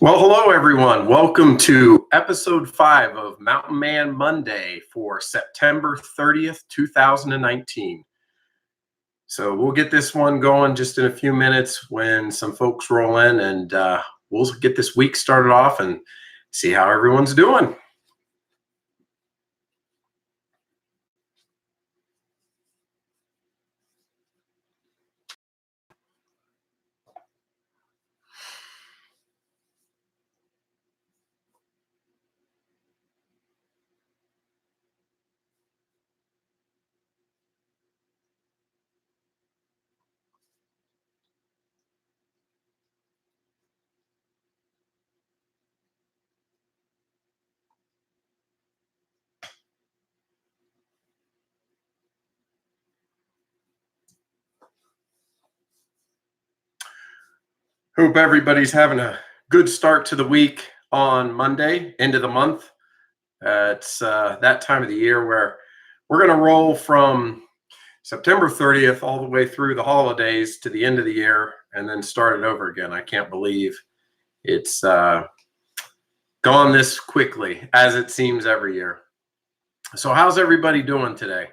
Well, hello, everyone. Welcome to episode 5 of Mountain Man Monday for September 30th, 2019. So we'll get this one going just in a few minutes when some folks roll in, and we'll get this week started off and see how everyone's doing. Hope everybody's having a good start to the week on Monday, end of the month. It's that time of the year where we're going to roll from September 30th all the way through the holidays to the end of the year and then start it over again. I can't believe it's gone this quickly, as it seems every year. So how's everybody doing today?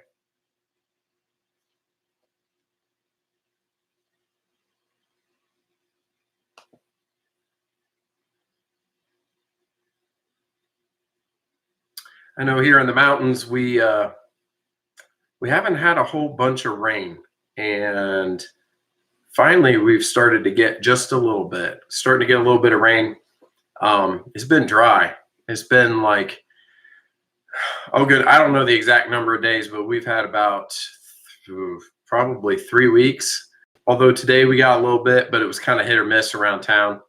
I know here in the mountains we haven't had a whole bunch of rain, and finally we've started to get just a little bit, starting to get a little bit of rain. It's been dry. It's been like, oh good, I don't know the exact number of days, but we've had about probably 3 weeks. Although today we got a little bit, but it was kind of hit or miss around town,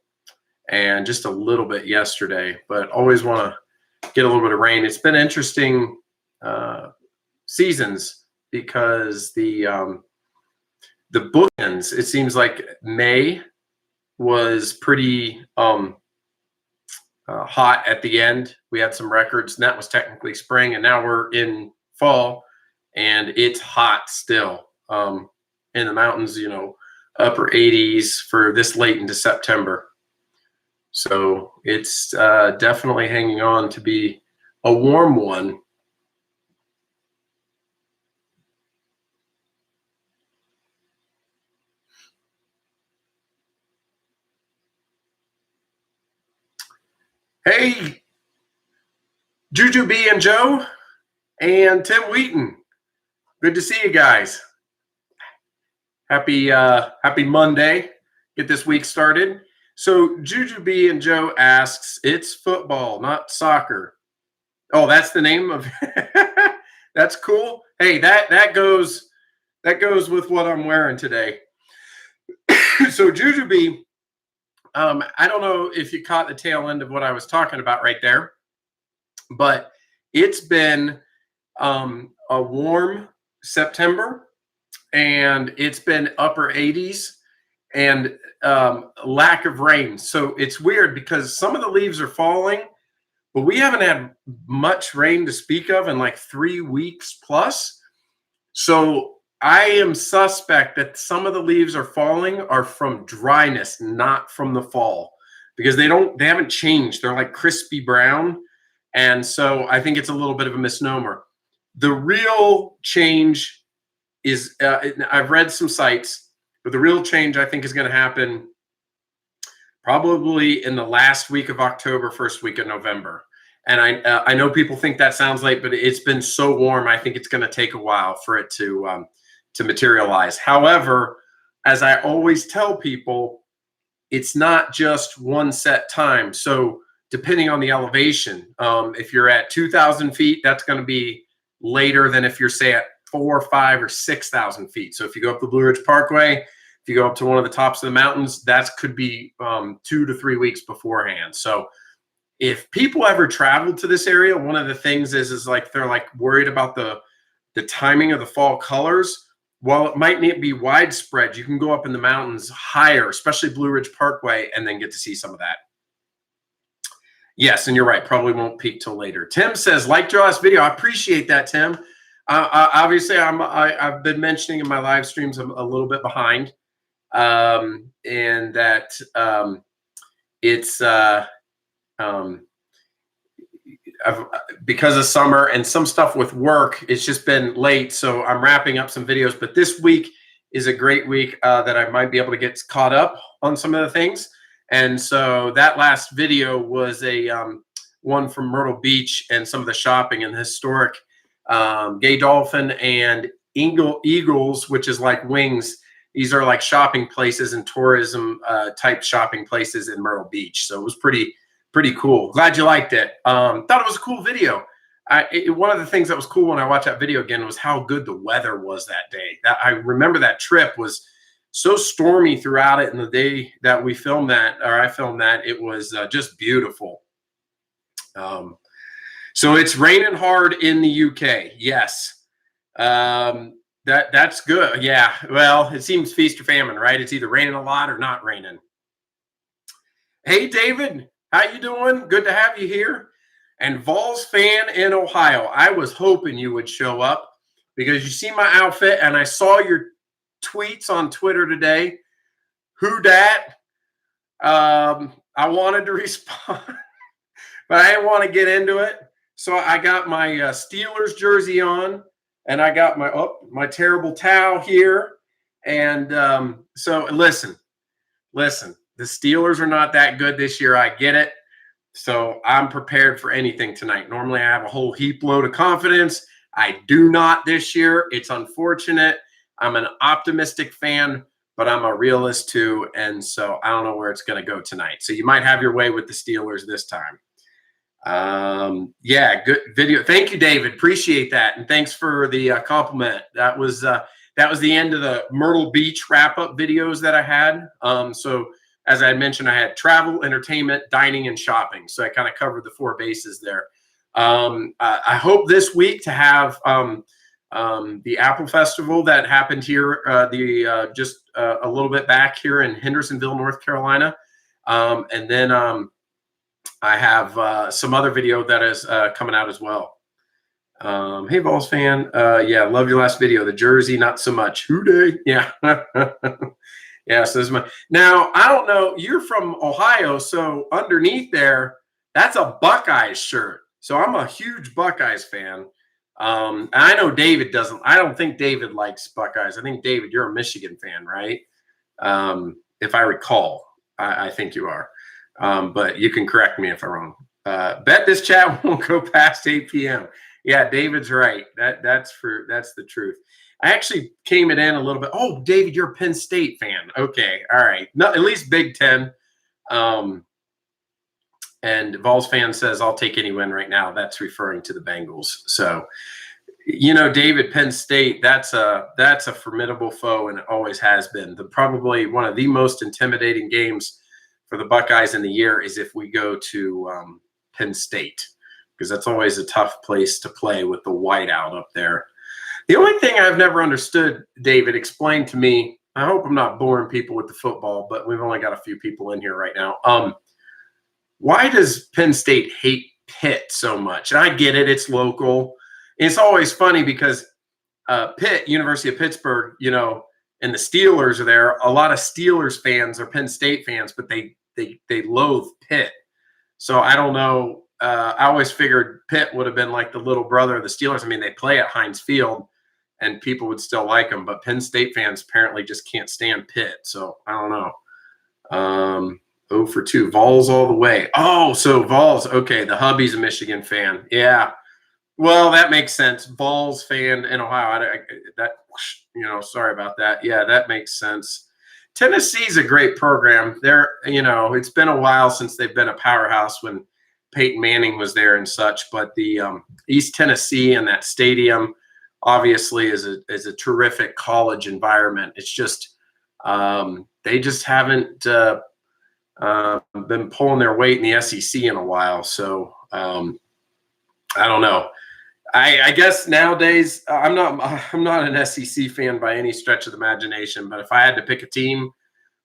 and just a little bit yesterday. But always want to get a little bit of rain. It's been interesting seasons because the bookends. It seems like May was pretty hot at the end. We had some records, and that was technically spring, and now we're in fall, and it's hot still in the mountains. Upper 80s for this late into September. So it's definitely hanging on to be a warm one. Hey, Juju B and Joe and Tim Wheaton. Good to see you guys. Happy Monday. Get this week started. So Juju B and Joe asks, it's football, not soccer. Oh, that's the name of that's cool. Hey, that goes with what I'm wearing today. So Juju B, I don't know if you caught the tail end of what I was talking about right there, but it's been a warm September, and it's been upper 80s and lack of rain. So it's weird because some of the leaves are falling, but we haven't had much rain to speak of in like 3 weeks plus. So I am suspect that some of the leaves are falling are from dryness, not from the fall, because they haven't changed. They're like crispy brown. And so I think it's a little bit of a misnomer. The real change is, I've read some sites, but the real change I think is going to happen probably in the last week of October, first week of November. And I know people think that sounds late, but it's been so warm. I think it's going to take a while for it to materialize. However, as I always tell people, it's not just one set time. So depending on the elevation, if you're at 2,000 feet, that's going to be later than if you're, say, at 4, 5, or 6,000 feet. So if you go up the Blue Ridge Parkway, if you go up to one of the tops of the mountains, that could be 2 to 3 weeks beforehand. So if people ever travel to this area, one of the things is like they're like worried about the timing of the fall colors. While it might not be widespread, you can go up in the mountains higher, especially Blue Ridge Parkway, and then get to see some of that. Yes, and you're right. Probably won't peak till later. Tim says, like your last video. I appreciate that, Tim. Obviously, I've been mentioning in my live streams I'm a little bit behind, and that it's um, because of summer and some stuff with work, it's just been late. So I'm wrapping up some videos, but this week is a great week that I might be able to get caught up on some of the things. And so that last video was a one from Myrtle Beach and some of the shopping and the historic Gay Dolphin and Eagles, which is like Wings. These are like shopping places and tourism type shopping places in Myrtle Beach. So it was pretty cool. Glad you liked it. Thought it was a cool video. One of the things that was cool when I watched that video again was how good the weather was that day. I remember that trip was so stormy throughout it, and the day that we filmed that, or I filmed that, it was just beautiful. So it's raining hard in the UK. Yes. That's good. Yeah. Well, it seems feast or famine, right? It's either raining a lot or not raining. Hey, David, how you doing? Good to have you here. And Vols fan in Ohio. I was hoping you would show up because you see my outfit and I saw your tweets on Twitter today. Who dat? I wanted to respond, but I didn't want to get into it. So I got my Steelers jersey on, and I got my terrible towel here. And so listen, the Steelers are not that good this year. I get it. So I'm prepared for anything tonight. Normally I have a whole heap load of confidence. I do not this year. It's unfortunate. I'm an optimistic fan, but I'm a realist too. And so I don't know where it's going to go tonight. So you might have your way with the Steelers this time. Yeah, good video. Thank you, David. Appreciate that. And thanks for the compliment. That was the end of the Myrtle Beach wrap-up videos that I had. So as I mentioned, I had travel, entertainment, dining, and shopping. So I kind of covered the 4 bases there. I hope this week to have the Apple Festival that happened here just a little bit back here in Hendersonville, North Carolina. And then I have some other video that is coming out as well. Hey, Vols fan. Yeah, love your last video. The jersey, not so much. Who day? Yeah. Yeah, so this is now, I don't know. You're from Ohio, so underneath there, that's a Buckeyes shirt. So I'm a huge Buckeyes fan. And I know David doesn't. I don't think David likes Buckeyes. I think, David, you're a Michigan fan, right? If I recall. I think you are. But you can correct me if I'm wrong. Bet this chat won't go past 8 p.m. Yeah, David's right. That's the truth. I actually came it in a little bit. Oh, David, you're a Penn State fan. Okay, all right. At least Big Ten. And Vols fan says, I'll take any win right now. That's referring to the Bengals. So, David, Penn State, that's a formidable foe, and it always has been. Probably one of the most intimidating games for the Buckeyes in the year is if we go to Penn State, because that's always a tough place to play with the whiteout up there. The only thing I've never understood, David, explain to me, I hope I'm not boring people with the football, but we've only got a few people in here right now. Why does Penn State hate Pitt so much? And I get it. It's local. It's always funny because Pitt, University of Pittsburgh, and the Steelers are there. A lot of Steelers fans are Penn State fans, but they loathe Pitt. So I don't know. I always figured Pitt would have been like the little brother of the Steelers. I mean, they play at Heinz Field, and people would still like them. But Penn State fans apparently just can't stand Pitt. So I don't know. 0 for 2. Vols all the way. Oh, so Vols. Okay, the hubby's a Michigan fan. Yeah. Well, that makes sense. Vols fan in Ohio. Sorry about that. Yeah, that makes sense. Tennessee's a great program. It's been a while since they've been a powerhouse when Peyton Manning was there and such, but the East Tennessee and that stadium obviously is a terrific college environment. It's just they just haven't been pulling their weight in the SEC in a while. So I don't know. I guess nowadays I'm not an SEC fan by any stretch of the imagination, but if I had to pick a team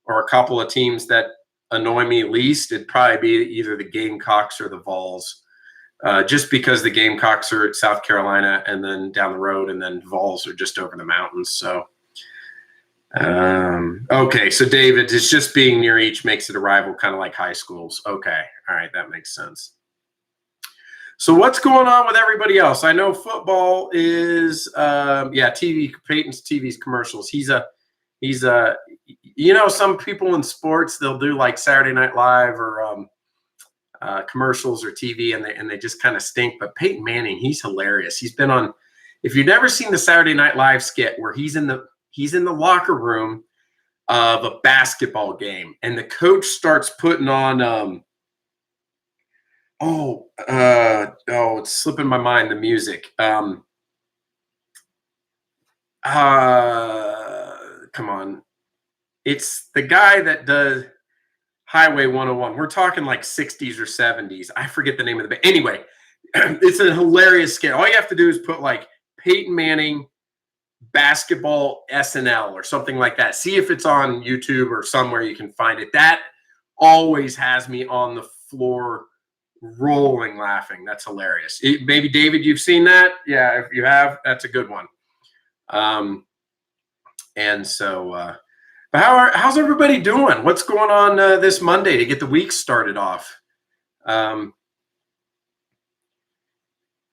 or a couple of teams that annoy me least, it'd probably be either the Gamecocks or the Vols, just because the Gamecocks are at South Carolina and then down the road, and then Vols are just over the mountains. So Okay, so David, it's just being near each makes it a rival, kind of like high schools. Okay, all right, that makes sense. So what's going on with everybody else? I know football is, yeah, TV. Peyton's TV's commercials. He's a, some people in sports, they'll do like Saturday Night Live or commercials or TV, and they just kind of stink. But Peyton Manning, he's hilarious. He's been on. If you've never seen the Saturday Night Live skit where he's in the locker room of a basketball game, and the coach starts putting on it's slipping my mind, the music. Come on. It's the guy that does Highway 101. We're talking like 60s or 70s. I forget the name of the band. Anyway, it's a hilarious skit. All you have to do is put like Peyton Manning basketball SNL or something like that. See if it's on YouTube or somewhere you can find it. That always has me on the floor rolling laughing. That's hilarious. Maybe David, you've seen that? Yeah, if you have, that's a good one. And so but how's everybody doing? What's going on this Monday to get the week started off?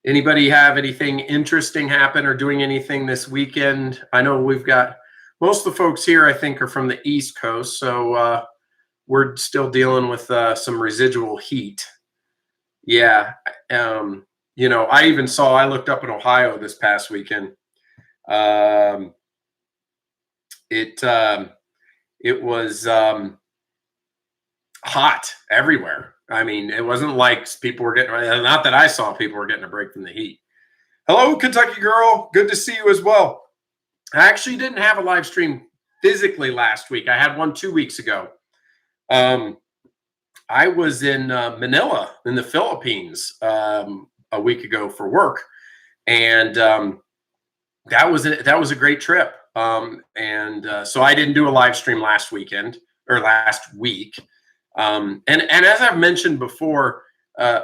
Anybody have anything interesting happen or doing anything this weekend? I know we've got most of the folks here, I think, are from the East Coast, so we're still dealing with some residual heat. Yeah. I even I looked up in Ohio this past weekend. It was hot everywhere. I mean, it wasn't like people were getting, not that I saw people were getting a break from the heat. Hello, Kentucky girl. Good to see you as well. I actually didn't have a live stream physically last week. I had one 2 weeks ago. I was in Manila in the Philippines a week ago for work, and that was a great trip. So I didn't do a live stream last week. And as I've mentioned before,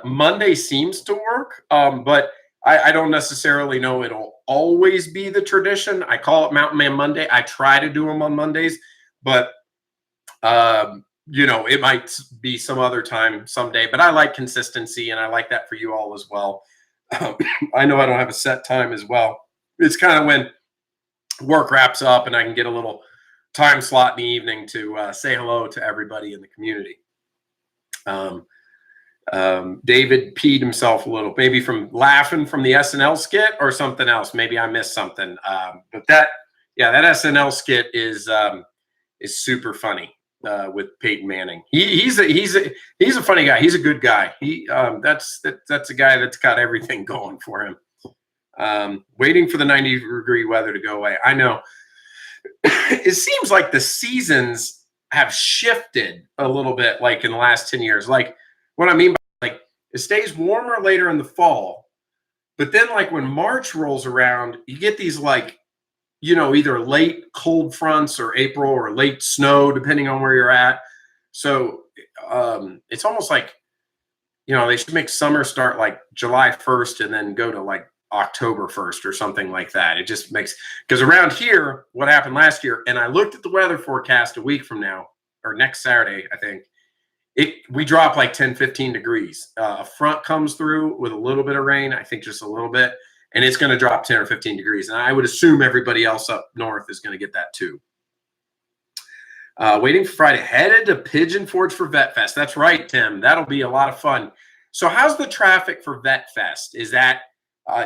Monday seems to work, but I don't necessarily know it'll always be the tradition. I call it Mountain Man Monday. I try to do them on Mondays, but it might be some other time someday. But I like consistency, and I like that for you all as well. I know I don't have a set time as well. It's kind of when work wraps up and I can get a little time slot in the evening to say hello to everybody in the community. David peed himself a little, maybe from laughing from the SNL skit or something else. Maybe I missed something. But that SNL skit is super funny with Peyton Manning. He's a funny guy. He's a good guy. That's a guy that's got everything going for him. Waiting for the 90-degree weather to go away. I know. It seems like the seasons have shifted a little bit, like in the last 10 years. Like what I mean by like it stays warmer later in the fall, but then like when March rolls around, you get these like, either late cold fronts or April or late snow, depending on where you're at. So it's almost like, they should make summer start like July 1st and then go to like October 1st or something like that. It just makes, because around here, what happened last year, and I looked at the weather forecast a week from now, or next Saturday, I think, we drop like 10, 15 degrees. A front comes through with a little bit of rain, I think just a little bit, and it's going to drop 10 or 15 degrees. And I would assume everybody else up north is going to get that too. Waiting for Friday. Headed to Pigeon Forge for Vet Fest. That's right, Tim. That'll be a lot of fun. So how's the traffic for Vet Fest? Is that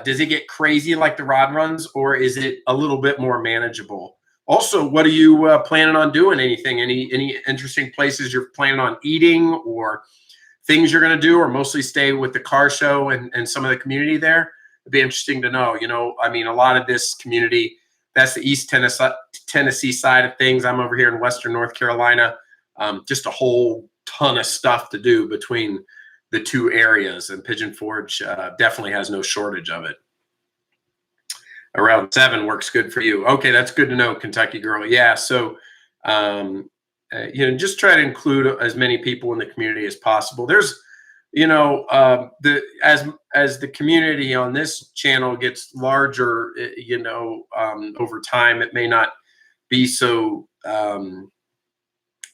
does it get crazy like the rod runs, or is it a little bit more manageable? Also, what are you planning on doing? Anything? Any interesting places you're planning on eating, or things you're going to do, or mostly stay with the car show and some of the community there? It'd be interesting to know. I mean, a lot of this community, that's the East Tennessee side of things. I'm over here in Western North Carolina. Just a whole ton of stuff to do between the two areas, and Pigeon Forge definitely has no shortage of it. Around 7 works good for you. Okay, that's good to know, Kentucky girl. Yeah, so just try to include as many people in the community as possible. There's, as the community on this channel gets larger, over time, it may not be so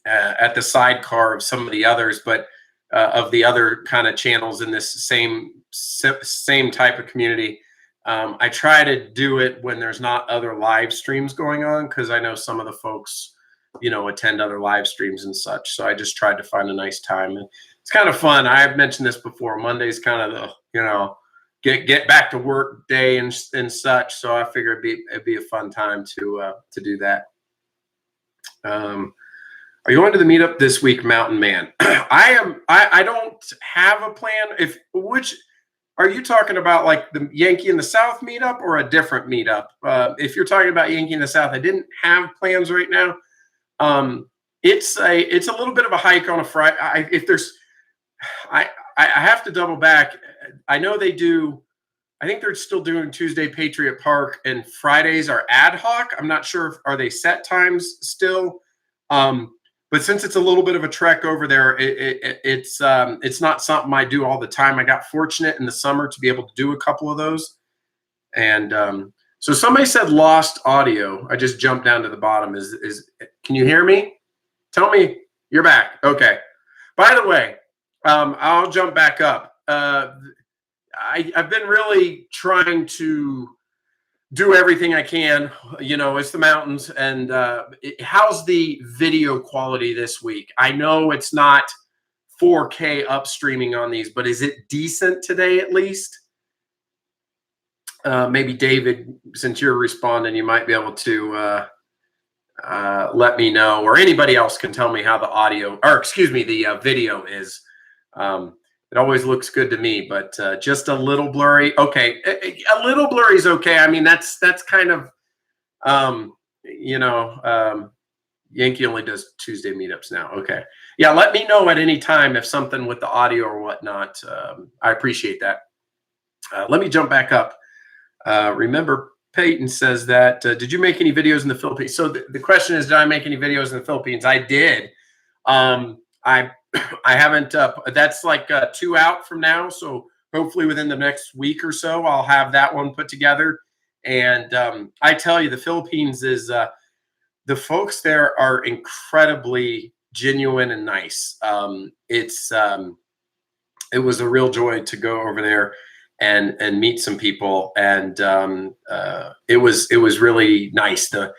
at the sidecar of some of the others, but of the other kind of channels in this same type of community. I try to do it when there's not other live streams going on, because I know some of the folks, attend other live streams and such. So I just tried to find a nice time, and it's kind of fun. I've mentioned this before. Monday's kind of the get back to work day and such. So I figured it'd be a fun time to do that. Are you going to the meetup this week, Mountain Man? I don't have a plan. Which are you talking about, like the Yankee in the South meetup or a different meetup? If you're talking about Yankee in the South, I didn't have plans right now. It's a little bit of a hike on a Friday. I have to double back. I know they do. I think they're still doing Tuesday Patriot Park, and Fridays are ad hoc. I'm not sure are they set times still. But since it's a little bit of a trek over there, it's not something I do all the time. I got fortunate in the summer to be able to do a couple of those. And so somebody said lost audio. I just jumped down to the bottom. Can you hear me? Tell me you're back. Okay. By the way, I'll jump back up. I've been really trying to do everything I can. It's the mountains. And how's the video quality this week? I know it's not 4K upstreaming on these, but is it decent today at least? Maybe David, since you're responding, you might be able to let me know, or anybody else can tell me how the video is. It always looks good to me, but just a little blurry. Okay, a little blurry is okay. I mean, that's kind of, Yankee only does Tuesday meetups now. Okay, yeah. Let me know at any time if something with the audio or whatnot. I appreciate that. Let me jump back up. Remember, Peyton says that. Did you make any videos in the Philippines? So the question is, did I make any videos in the Philippines? I did. I haven't, that's like 2 out from now. So hopefully within the next week or so, I'll have that one put together. And I tell you, the Philippines is, the folks there are incredibly genuine and nice. It was a real joy to go over there and meet some people. And it was really nice to,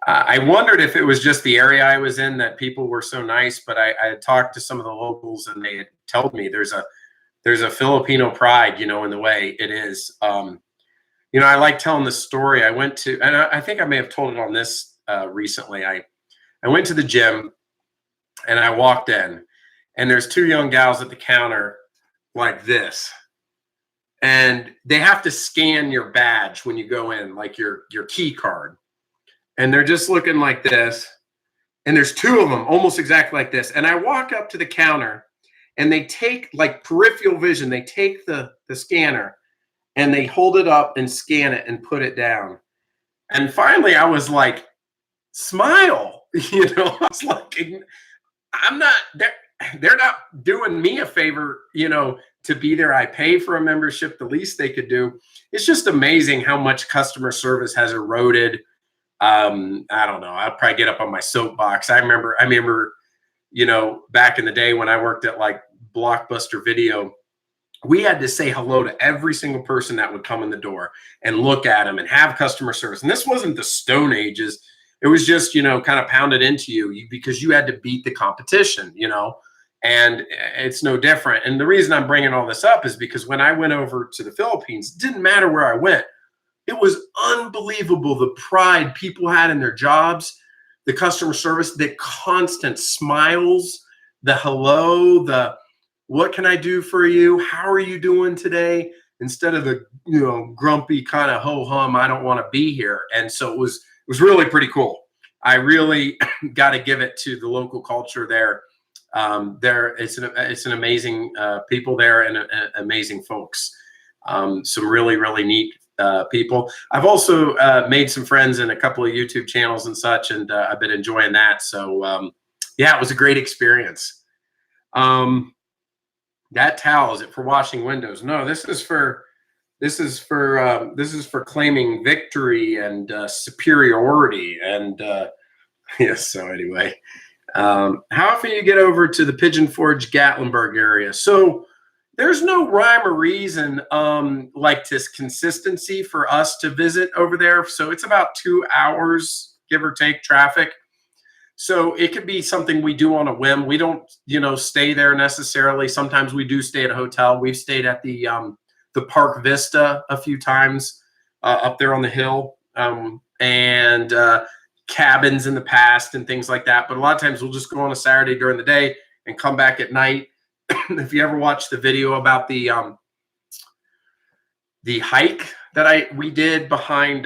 I wondered if it was just the area I was in that people were so nice, but I had talked to some of the locals, and they had told me there's a Filipino pride, in the way it is. I like telling the story. I went to, and I think I may have told it on this recently. I went to the gym, and I walked in, and there's 2 young gals at the counter like this. And they have to scan your badge when you go in, like your key card. And they're just looking like this. And there's 2 of them almost exactly like this. And I walk up to the counter, and they take, like peripheral vision, they take the scanner and they hold it up and scan it and put it down. And finally I was like, smile, I was like, I'm not, they're not doing me a favor, to be there. I pay for a membership. The least they could do. It's just amazing how much customer service has eroded. I don't know. I'll probably get up on my soapbox. I remember, back in the day when I worked at like Blockbuster Video, we had to say hello to every single person that would come in the door and look at them and have customer service. And this wasn't the Stone Ages. It was just, kind of pounded into you because you had to beat the competition, and it's no different. And the reason I'm bringing all this up is because when I went over to the Philippines, it didn't matter where I went. It was unbelievable, the pride people had in their jobs, the customer service, the constant smiles, the hello, the what can I do for you? How are you doing today? Instead of the grumpy kind of ho-hum, I don't want to be here. And so it was really pretty cool. I really got to give it to the local culture there. It's an amazing people there, and amazing folks. Some really, really neat people. I've also made some friends in a couple of YouTube channels and such, and I've been enjoying that. So yeah, it was a great experience. That towel, is it for washing windows? No, this is for claiming victory and superiority. And Yes. So anyway, how often you get over to the Pigeon Forge Gatlinburg area? So there's no rhyme or reason like this consistency for us to visit over there. So it's about 2 hours, give or take, traffic. So it could be something we do on a whim. We don't, stay there necessarily. Sometimes we do stay at a hotel. We've stayed at the Park Vista a few times up there on the hill, and cabins in the past and things like that. But a lot of times we'll just go on a Saturday during the day and come back at night. If you ever watch the video about the hike that we did behind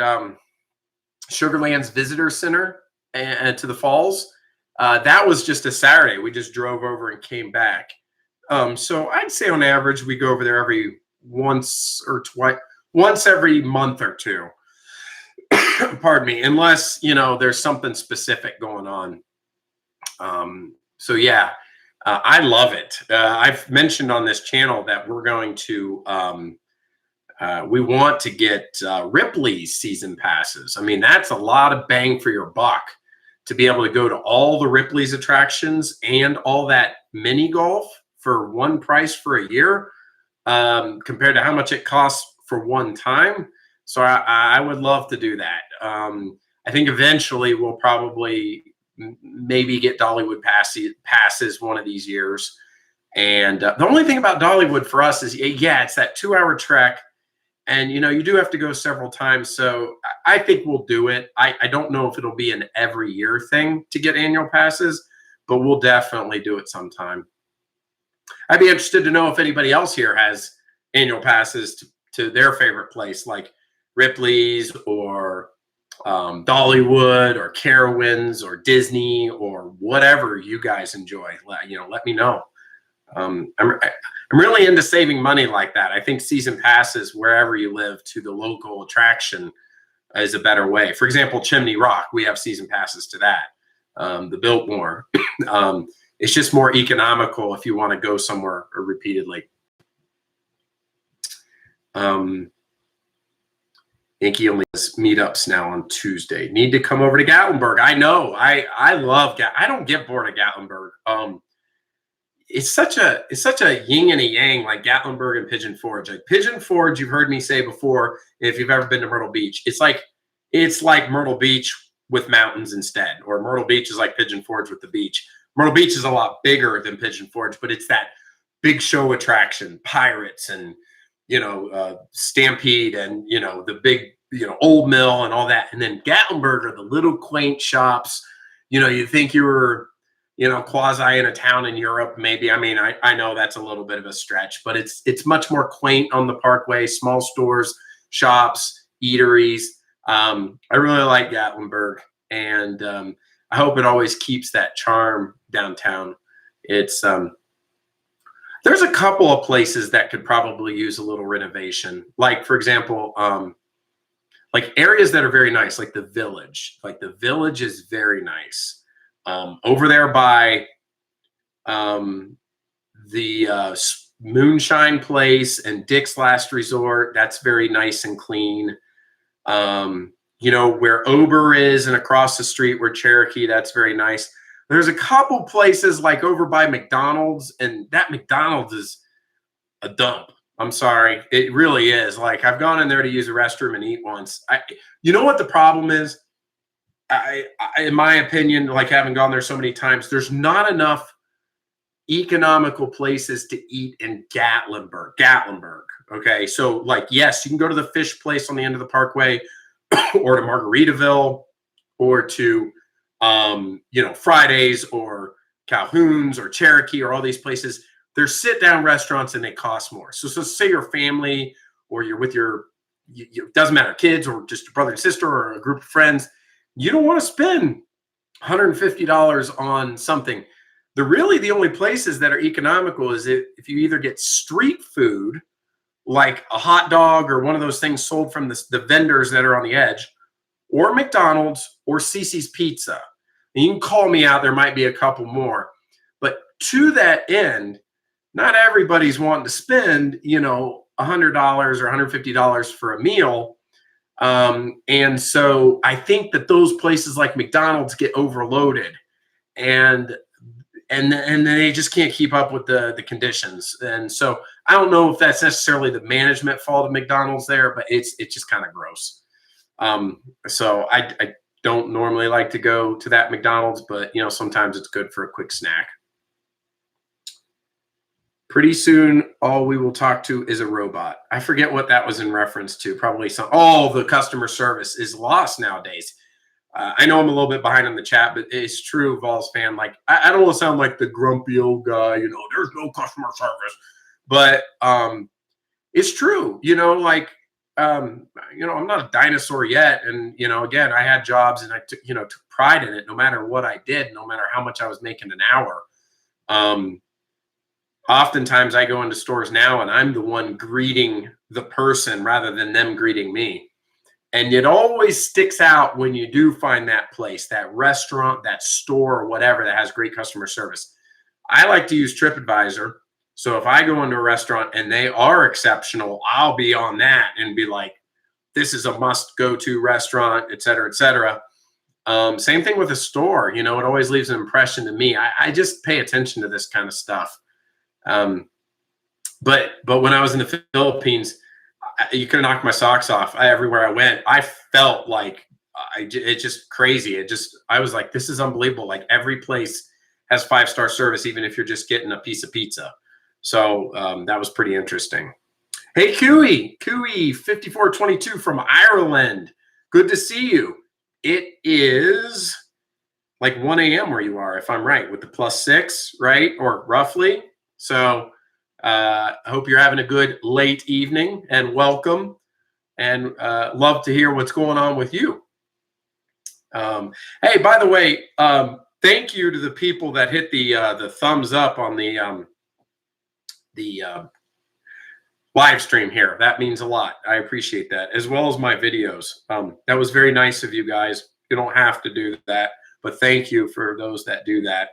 Sugarland's Visitor Center and to the falls, that was just a Saturday. We just drove over and came back. So I'd say on average we go over there every once every month or two. Pardon me, unless there's something specific going on. So yeah, I love it. I've mentioned on this channel that we're going to we want to get Ripley's season passes. I mean, that's a lot of bang for your buck to be able to go to all the Ripley's attractions and all that mini golf for one price for a year, compared to how much it costs for one time. So I would love to do that. I think eventually we'll probably maybe get Dollywood passes one of these years. And the only thing about Dollywood for us is, yeah, it's that 2-hour trek. And, you do have to go several times. So I think we'll do it. I don't know if it'll be an every year thing to get annual passes, but we'll definitely do it sometime. I'd be interested to know if anybody else here has annual passes to their favorite place, like Ripley's or Dollywood or Carowinds or Disney or whatever you guys enjoy. Let me know. I'm really into saving money like that. I think season passes wherever you live to the local attraction is a better way. For example, Chimney Rock, we have season passes to that. The Biltmore, it's just more economical if you want to go somewhere repeatedly. Yankee only has meetups now on Tuesday. Need to come over to Gatlinburg. I know. I love I don't get bored of Gatlinburg. It's such a yin and a yang, like Gatlinburg and Pigeon Forge. Like Pigeon Forge, you've heard me say before, if you've ever been to Myrtle Beach, it's like Myrtle Beach with mountains instead, or Myrtle Beach is like Pigeon Forge with the beach. Myrtle Beach is a lot bigger than Pigeon Forge, but it's that big show attraction, pirates and Stampede and the big Old Mill and all that. And then Gatlinburg are the little quaint shops. You think you were quasi in a town in Europe, maybe. I mean, I know that's a little bit of a stretch, but it's much more quaint on the Parkway, small stores, shops, eateries. I really like Gatlinburg, and I hope it always keeps that charm downtown. It's there's a couple of places that could probably use a little renovation. Like, for example, like areas that are very nice, like the Village. Like the Village is very nice. Over there by the Moonshine Place and Dick's Last Resort, that's very nice and clean. Where Ober is and across the street where Cherokee, that's very nice. There's a couple places like over by McDonald's, and that McDonald's is a dump. I'm sorry. It really is. Like, I've gone in there to use a restroom and eat once. You know what the problem is? In my opinion, like having gone there so many times, there's not enough economical places to eat in Gatlinburg. Okay. So like, yes, you can go to the fish place on the end of the Parkway or to Margaritaville or to, Fridays or Calhoun's or Cherokee or all these places. They're sit down restaurants and they cost more. So say your family or you're with doesn't matter, kids or just your brother and sister or a group of friends. You don't want to spend $150 on something. The only places that are economical is if you either get street food, like a hot dog or one of those things sold from the vendors that are on the edge, or McDonald's or Cece's Pizza. And you can call me out. There might be a couple more. But to that end, not everybody's wanting to spend, $100 or $150 for a meal. And so I think that those places like McDonald's get overloaded, and and they just can't keep up with the conditions. And so I don't know if that's necessarily the management fault of McDonald's there, but it's just kind of gross. So I don't normally like to go to that McDonald's, but sometimes it's good for a quick snack. Pretty soon, all we will talk to is a robot. I forget what that was in reference to. Probably the customer service is lost nowadays. I know I'm a little bit behind on the chat, but it's true, Vols fan. Like, I don't want to sound like the grumpy old guy, there's no customer service. But it's true, I'm not a dinosaur yet. And, again, I had jobs and I took pride in it no matter what I did, no matter how much I was making an hour. Oftentimes I go into stores now and I'm the one greeting the person rather than them greeting me. And it always sticks out when you do find that place, that restaurant, that store, or whatever that has great customer service. I like to use TripAdvisor. So if I go into a restaurant and they are exceptional, I'll be on that and be like, this is a must go to restaurant, et cetera, et cetera. Same thing with a store. It always leaves an impression to me. I just pay attention to this kind of stuff. But when I was in the Philippines, you could have knocked my socks off. Everywhere I went, I felt like it's just crazy. I was like, this is unbelievable. Like every place has 5-star service, even if you're just getting a piece of pizza. So that was pretty interesting. Hey, Cooey 5422 from Ireland. Good to see you. It is like 1 a.m. where you are, if I'm right, with the +6, right? Or roughly. So I hope you're having a good late evening and welcome, and love to hear what's going on with you. Hey, by the way, thank you to the people that hit the thumbs up on the live stream here. That means a lot. I appreciate that, as well as my videos. That was very nice of you guys. You don't have to do that, but thank you for those that do that.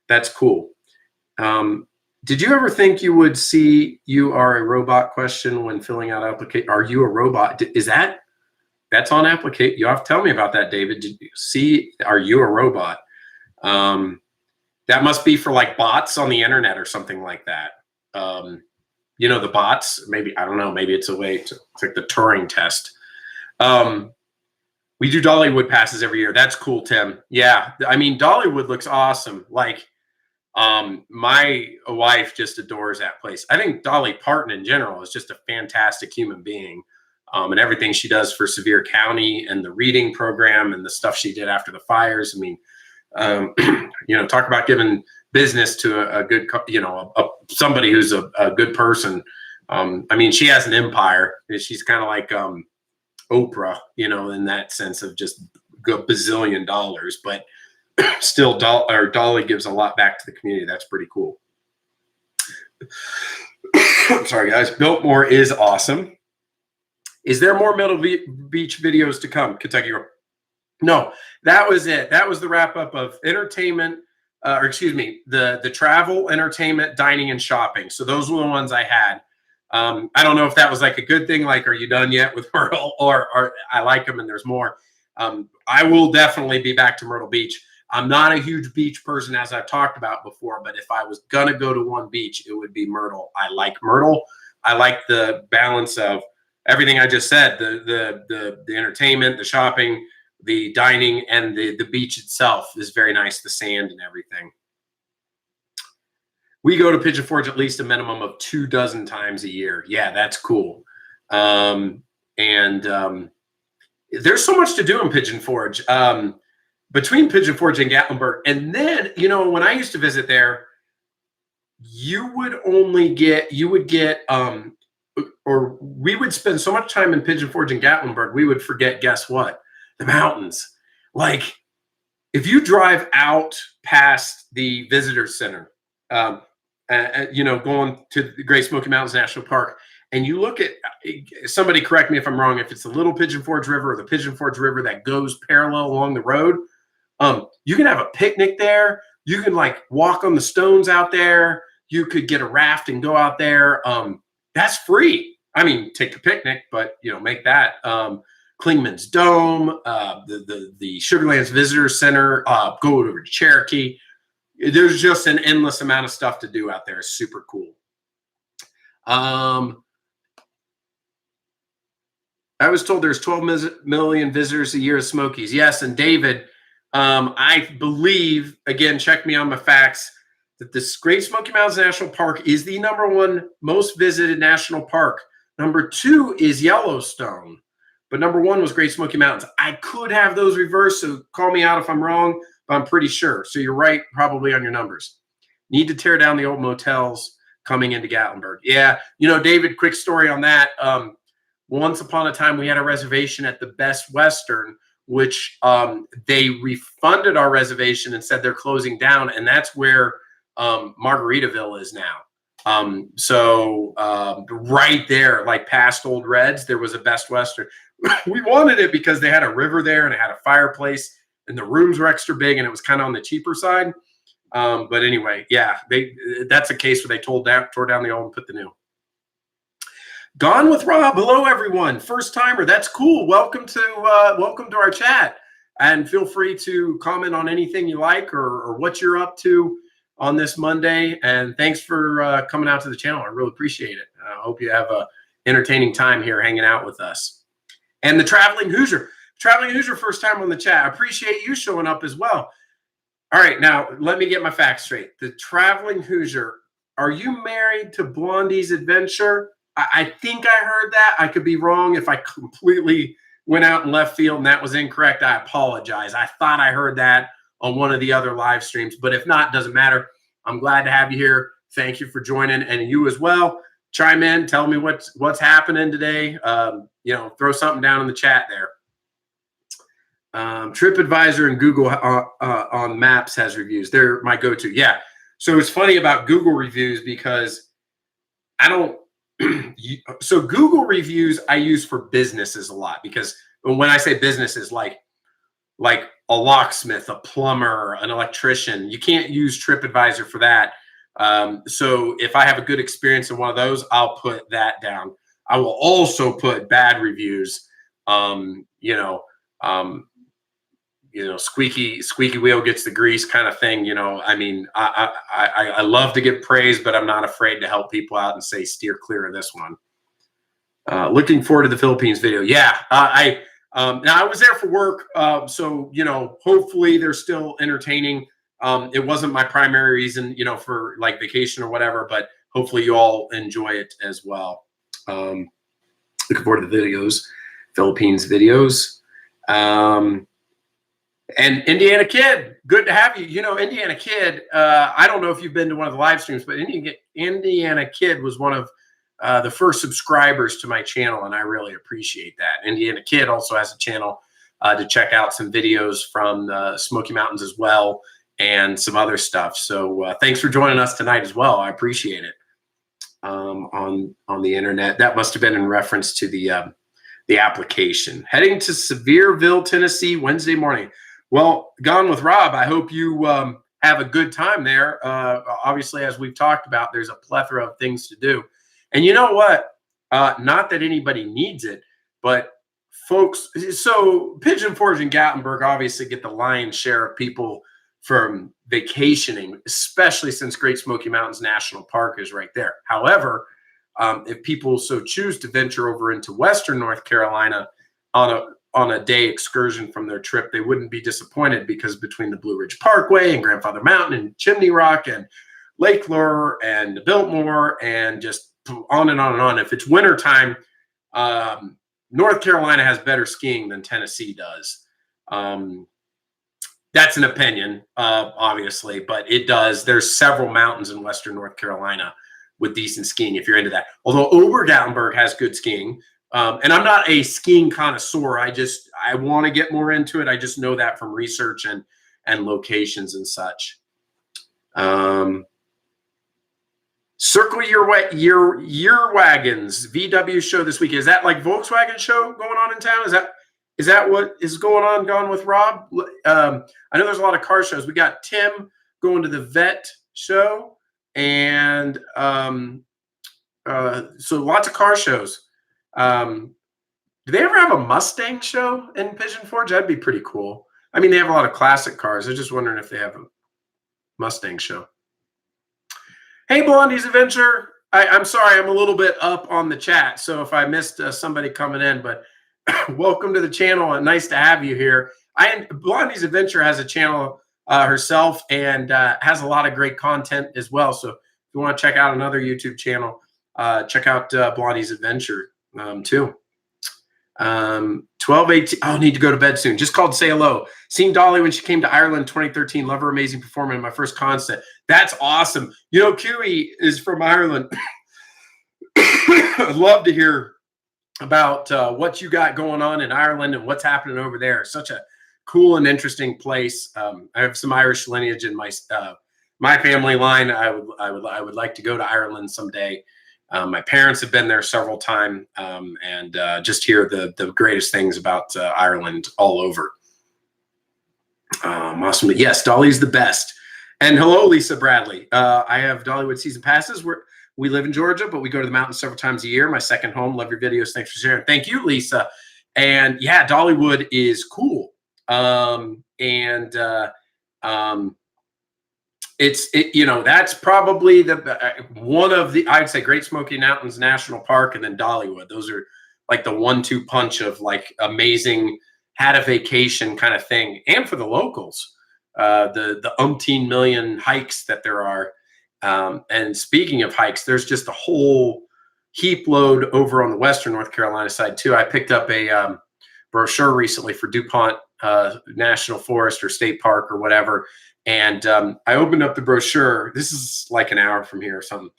That's cool. Did you ever think you would see "you are a robot" question when filling out application? Are you a robot? Is that's on application? You have to tell me about that, David. Did you see "are you a robot"? That must be for like bots on the internet or something like that. The bots, maybe, I don't know, maybe it's a way to, it's like the Turing test. We do Dollywood passes every year. That's cool, Tim. Yeah. I mean, Dollywood looks awesome. Like, my wife just adores that place. I think Dolly Parton in general is just a fantastic human being. And everything she does for Sevier County and the reading program and the stuff she did after the fires. I mean, talk about giving business to a good, somebody who's a good person. I mean, she has an empire. She's kind of like Oprah, in that sense of just a bazillion dollars, but still Dolly gives a lot back to the community. That's pretty cool. Sorry, guys. Biltmore is awesome. Is there more Myrtle Beach videos to come, Kentucky? No, that was it. That was the wrap up of entertainment, the travel, entertainment, dining, and shopping. So those were the ones I had. I don't know if that was like a good thing. Like, are you done yet with Myrtle? Or I like them and there's more. I will definitely be back to Myrtle Beach. I'm not a huge beach person, as I've talked about before, but if I was going to go to one beach, it would be Myrtle. I like Myrtle. I like the balance of everything I just said, the entertainment, the shopping, the dining, and the beach itself is very nice, the sand and everything. We go to Pigeon Forge at least a minimum of 24 times a year. Yeah, that's cool. There's so much to do in Pigeon Forge. Between Pigeon Forge and Gatlinburg. And then, when I used to visit there, we would spend so much time in Pigeon Forge and Gatlinburg, we would forget, guess what? The mountains. Like, if you drive out past the visitor center, going to the Great Smoky Mountains National Park, and you look at, somebody correct me if I'm wrong, if it's the Little Pigeon Forge River or the Pigeon Forge River that goes parallel along the road, you can have a picnic there. You can like walk on the stones out there. You could get a raft and go out there. That's free. I mean, take the picnic, but make that. Klingman's Dome, the Sugarlands Visitor Center, go over to Cherokee. There's just an endless amount of stuff to do out there. It's super cool. I was told there's 12 million visitors a year at Smokies. Yes, and David, I believe, again, check me on my facts, that this Great Smoky Mountains National Park is the #1 most visited national park. #2 is Yellowstone, but #1 was Great Smoky Mountains. I could have those reversed, so call me out if I'm wrong, but I'm pretty sure. So you're right, probably on your numbers. Need to tear down the old motels coming into Gatlinburg. Yeah, David, quick story on that. Once upon a time, we had a reservation at the Best Western, which they refunded our reservation and said they're closing down, and that's where Margaritaville is now. So right there, like past Old Reds, there was a Best Western. We wanted it because they had a river there and it had a fireplace and the rooms were extra big and it was kind of on the cheaper side. But anyway, yeah, that's a case where they tore down the old and put the new. Gone with Rob. Hello, everyone. First timer. That's cool. Welcome to our chat, and feel free to comment on anything you like or what you're up to on this Monday. And thanks for coming out to the channel. I really appreciate it. I hope you have a entertaining time here hanging out with us. And the Traveling Hoosier, first time on the chat. I appreciate you showing up as well. All right, now let me get my facts straight. The Traveling Hoosier, are you married to Blondies Adventure? I think I heard that. I could be wrong. If I completely went out in left field and that was incorrect, I apologize. I thought I heard that on one of the other live streams, but if not, doesn't matter. I'm glad to have you here. Thank you for joining, and you as well. Chime in, tell me what's happening today. Throw something down in the chat there. TripAdvisor and Google on Maps has reviews. They're my go-to. Yeah. So it's funny about Google reviews because I don't. So Google reviews I use for businesses a lot, because when I say businesses, like a locksmith, a plumber, an electrician, you can't use TripAdvisor for that. So if I have a good experience in one of those, I'll put that down. I will also put bad reviews. Squeaky wheel gets the grease kind of thing. I mean, I love to give praise, but I'm not afraid to help people out and say steer clear of this one. Looking forward to the Philippines video. Yeah, now I was there for work, so hopefully they're still entertaining. It wasn't my primary reason, for like vacation or whatever, but hopefully you all enjoy it as well. Looking forward to the videos, Philippines videos. And Indiana Kid, good to have you. Indiana Kid, I don't know if you've been to one of the live streams, but Indiana Kid was one of the first subscribers to my channel, and I really appreciate that. Indiana Kid also has a channel to check out some videos from the Smoky Mountains as well, and some other stuff. So thanks for joining us tonight as well. I appreciate it. On the internet, that must have been in reference to the application. Heading to Sevierville, Tennessee, Wednesday morning. Well, Gone with Rob, I hope you have a good time there. Obviously, as we've talked about, there's a plethora of things to do. And you know what? Not that anybody needs it, but folks, so Pigeon Forge and Gatlinburg obviously get the lion's share of people from vacationing, especially since Great Smoky Mountains National Park is right there. However, if people so choose to venture over into Western North Carolina on a day excursion from their trip, they wouldn't be disappointed, because between the Blue Ridge Parkway and Grandfather Mountain and Chimney Rock and Lake Lure and Biltmore and just on and on and on. If it's wintertime, North Carolina has better skiing than Tennessee does. That's an opinion, obviously, but it does. There's several mountains in Western North Carolina with decent skiing if you're into that. Although Ober-Gatlinburg has good skiing. And I'm not a skiing connoisseur. I want to get more into it. I just know that from research and locations and such. Circle your wagons. VW show this week. Is that like Volkswagen show going on in town? Is that what is going on? Gone with Rob. I know there's a lot of car shows. We got Tim going to the vet show, and So lots of car shows. Do they ever have a Mustang show in Pigeon Forge? That'd be pretty cool. I mean, they have a lot of classic cars. I'm just wondering if they have a Mustang show. Hey, Blondies Adventure. I'm sorry, I'm a little bit up on the chat, so if I missed somebody coming in, but welcome to the channel and nice to have you here. Blondies Adventure has a channel herself and has a lot of great content as well. So if you want to check out another YouTube channel, check out Blondies Adventure too. 12:18. I'll need to go to bed soon. Just called to say hello. Seen Dolly when she came to Ireland in 2013. Love her amazing performance in my first concert. That's awesome. You know, Kiwi is from Ireland. I'd love to hear about what you got going on in Ireland and what's happening over there. Such a cool and interesting place. I have some Irish lineage in my family line. I would like to go to Ireland someday. My parents have been there several times and just hear the greatest things about Ireland all over. Awesome. Yes, Dolly's the best. And hello, Lisa Bradley. I have Dollywood season passes. We live in Georgia, but we go to the mountains several times a year. My second home. Love your videos. Thanks for sharing. Thank you, Lisa. And yeah, Dollywood is cool. You know, that's probably one of the, I'd say, Great Smoky Mountains National Park and then Dollywood. Those are like the 1-2 punch of like amazing, had a vacation kind of thing. And for the locals, the umpteen million hikes that there are. And speaking of hikes, there's just a whole heap load over on the Western North Carolina side too. I picked up a brochure recently for DuPont National Forest or State Park or whatever. And I opened up the brochure. This is like an hour from here or something.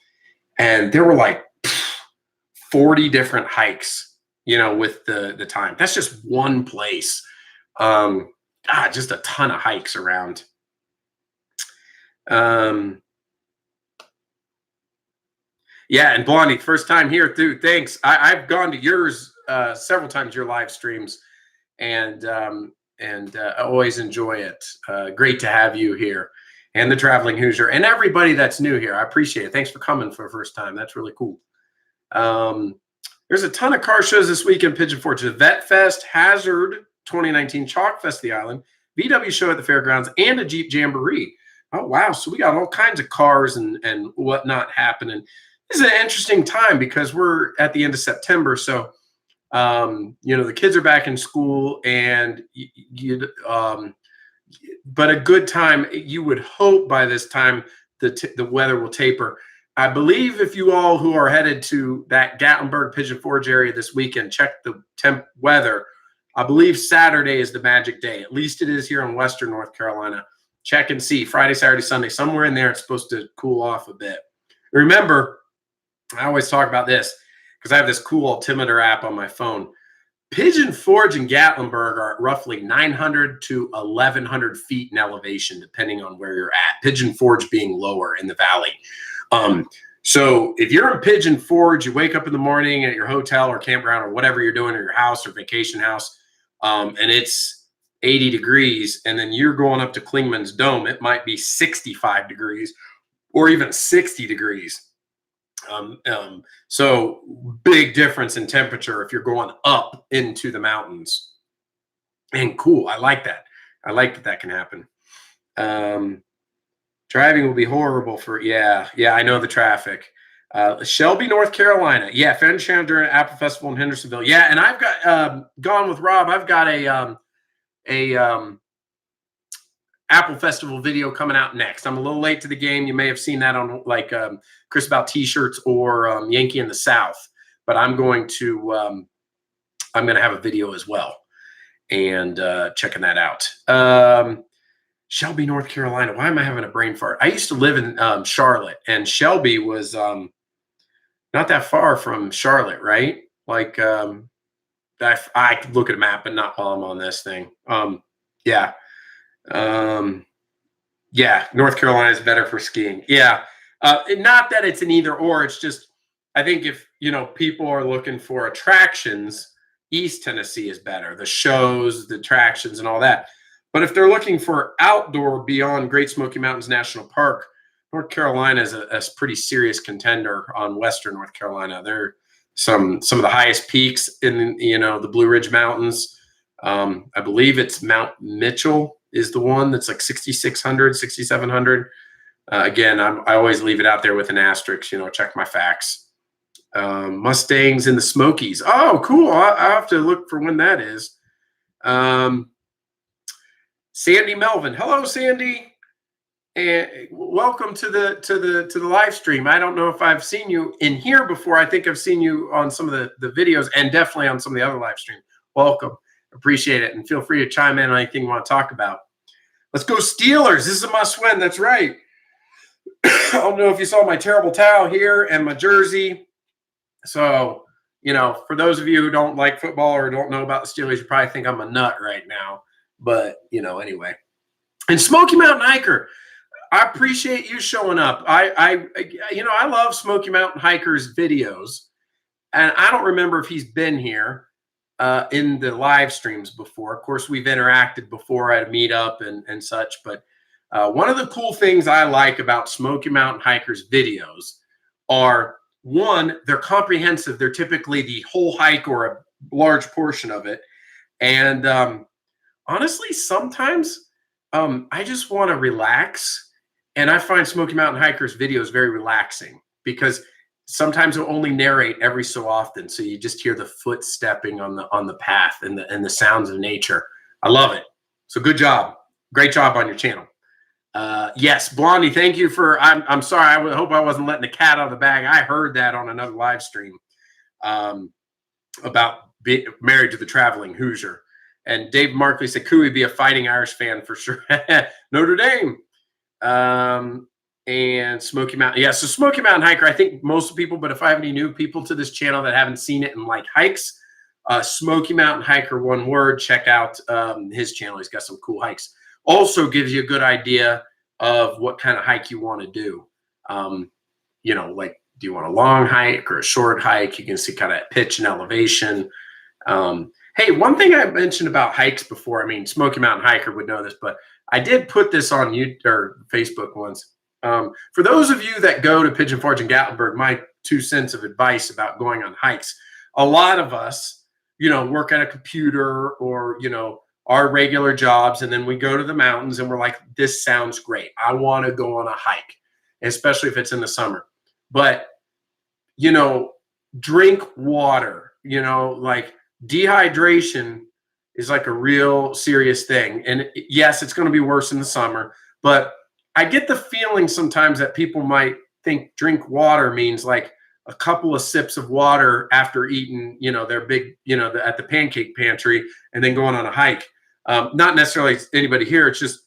And there were like 40 different hikes, you know, with the time. That's just one place. Just a ton of hikes around. Yeah, and Blondie, first time here too. Thanks. I've gone to yours several times, your live streams, and I always enjoy it. Great to have you here, and the Traveling Hoosier, and everybody that's new here. I appreciate it. Thanks for coming for the first time. That's really cool. There's a ton of car shows this week in Pigeon Forge. The Vet Fest, Hazard 2019, Chalk Fest, the Island, VW show at the fairgrounds, and a Jeep Jamboree. Oh wow! So we got all kinds of cars and whatnot happening. This is an interesting time because we're at the end of September, so. You know, the kids are back in school and but a good time. You would hope by this time the weather will taper. I believe if you all who are headed to that Gatlinburg Pigeon Forge area this weekend, check the temp weather. I believe Saturday is the magic day. At least it is here in Western North Carolina. Check and see. Friday, Saturday, Sunday, somewhere in there, it's supposed to cool off a bit. Remember, I always talk about this because I have this cool altimeter app on my phone. Pigeon Forge and Gatlinburg are at roughly 900 to 1,100 feet in elevation, depending on where you're at. Pigeon Forge being lower in the valley. So if you're in Pigeon Forge, you wake up in the morning at your hotel or campground or whatever you're doing, or your house or vacation house, and it's 80 degrees, and then you're going up to Klingman's Dome, it might be 65 degrees or even 60 degrees. So big difference in temperature if you're going up into the mountains. And cool, I like that. I like that can happen. Driving will be horrible for, yeah, I know the traffic. Shelby, North Carolina. Yeah, Fan Channel during Apple Festival in Hendersonville. Yeah, and I've got, Gone with Rob, I've got a Apple Festival video coming out next. I'm a little late to the game. You may have seen that on like Chris About T-shirts or Yankee in the South, but I'm going to have a video as well and checking that out. Shelby, North Carolina. Why am I having a brain fart? I used to live in Charlotte, and Shelby was not that far from Charlotte, right? Like I could look at a map, but not while I'm on this thing. Yeah. Yeah, North Carolina is better for skiing. Yeah. Not that it's an either or, it's just, I think if, you know, people are looking for attractions, East Tennessee is better. The shows, the attractions and all that. But if they're looking for outdoor beyond Great Smoky Mountains National Park, North Carolina is a pretty serious contender on Western North Carolina. They're some of the highest peaks in the Blue Ridge Mountains. I believe it's Mount Mitchell is the one that's like 6,600, 6,700. Again, I always leave it out there with an asterisk. Check my facts. Mustangs in the Smokies. Oh, cool. I have to look for when that is. Sandy Melvin. Hello, Sandy. And welcome to the live stream. I don't know if I've seen you in here before. I think I've seen you on some of the videos and definitely on some of the other live streams. Welcome. Appreciate it. And feel free to chime in on anything you want to talk about. Let's go Steelers. This is a must win. That's right. I don't know if you saw my terrible towel here and my jersey. So, for those of you who don't like football or don't know about the Steelers, you probably think I'm a nut right now. But, anyway. And Smoky Mountain Hiker. I appreciate you showing up. I love Smoky Mountain Hiker's videos, and I don't remember if he's been here in the live streams before. Of course, we've interacted before at a meetup and such, but one of the cool things I like about Smoky Mountain Hiker's videos are, one, they're comprehensive. They're typically the whole hike or a large portion of it. And honestly, sometimes I just want to relax. And I find Smoky Mountain Hiker's videos very relaxing because sometimes he'll only narrate every so often. So you just hear the foot stepping on the path and the sounds of nature. I love it. So good job. Great job on your channel. Yes, Blondie, thank you for, I'm sorry. I hope I wasn't letting the cat out of the bag. I heard that on another live stream about being married to the traveling Hoosier. And Dave Markley said, could we be a Fighting Irish fan for sure? Notre Dame. And Smoky Mountain. Yeah, so Smoky Mountain Hiker, I think most people, but if I have any new people to this channel that haven't seen it and like hikes, Smoky Mountain Hiker, one word, check out his channel. He's got some cool hikes. Also gives you a good idea of what kind of hike you want to do. Like, do you want a long hike or a short hike? You can see kind of pitch and elevation. Hey, one thing I mentioned about hikes before, Smoky Mountain Hiker would know this, but I did put this on YouTube or Facebook once. For those of you that go to Pigeon Forge and Gatlinburg, my 2 cents of advice about going on hikes, a lot of us, work at a computer or, our regular jobs, and then we go to the mountains and we're like, this sounds great. I want to go on a hike, especially if it's in the summer. But, drink water, like dehydration is like a real serious thing. And yes, it's going to be worse in the summer, but I get the feeling sometimes that people might think drink water means like a couple of sips of water after eating, their big, at the pancake pantry and then going on a hike. Not necessarily anybody here. It's just,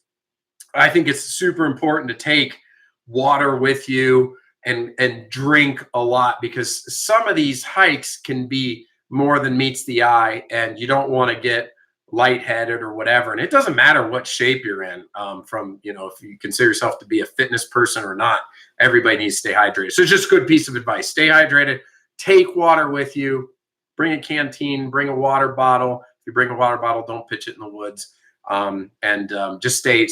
I think it's super important to take water with you and drink a lot, because some of these hikes can be more than meets the eye, and you don't want to get lightheaded or whatever. And it doesn't matter what shape you're in, if you consider yourself to be a fitness person or not, everybody needs to stay hydrated. So it's just a good piece of advice. Stay hydrated, take water with you, bring a canteen, bring a water bottle. If you bring a water bottle, don't pitch it in the woods. Just stay,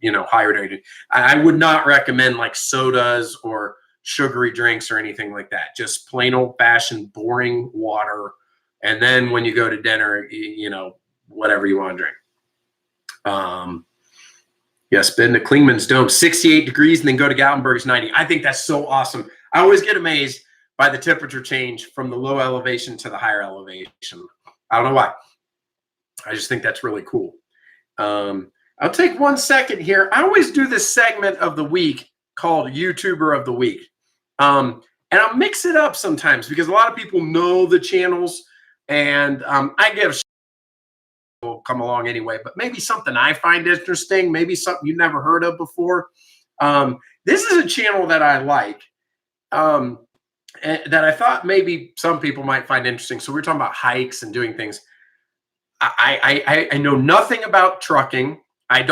hydrated. I would not recommend like sodas or sugary drinks or anything like that. Just plain old fashioned, boring water. And then when you go to dinner, whatever you want to drink. Yes, been to Klingman's Dome, 68 degrees, and then go to Gatlinburg's 90. I think that's so awesome. I always get amazed by the temperature change from the low elevation to the higher elevation. I don't know why. I just think that's really cool. I'll take 1 second here. I always do this segment of the week called YouTuber of the Week. And I'll mix it up sometimes because a lot of people know the channels, and I give will come along anyway, but maybe something I find interesting, maybe something you've never heard of before. This is a channel that I like, and that I thought maybe some people might find interesting. So we're talking about hikes and doing things. I know nothing about trucking. I'm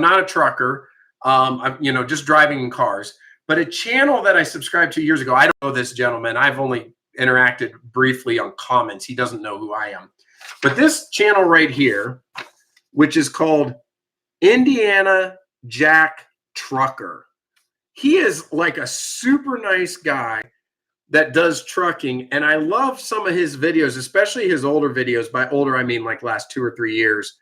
not a trucker. I'm, just driving in cars. But a channel that I subscribed to years ago, I don't know this gentleman. I've only interacted briefly on comments. He doesn't know who I am. But this channel right here, which is called Indiana Jack Trucker. he is like a super nice guy that does trucking. And I love some of his videos, especially his older videos. By older, I mean like last 2 or 3 years.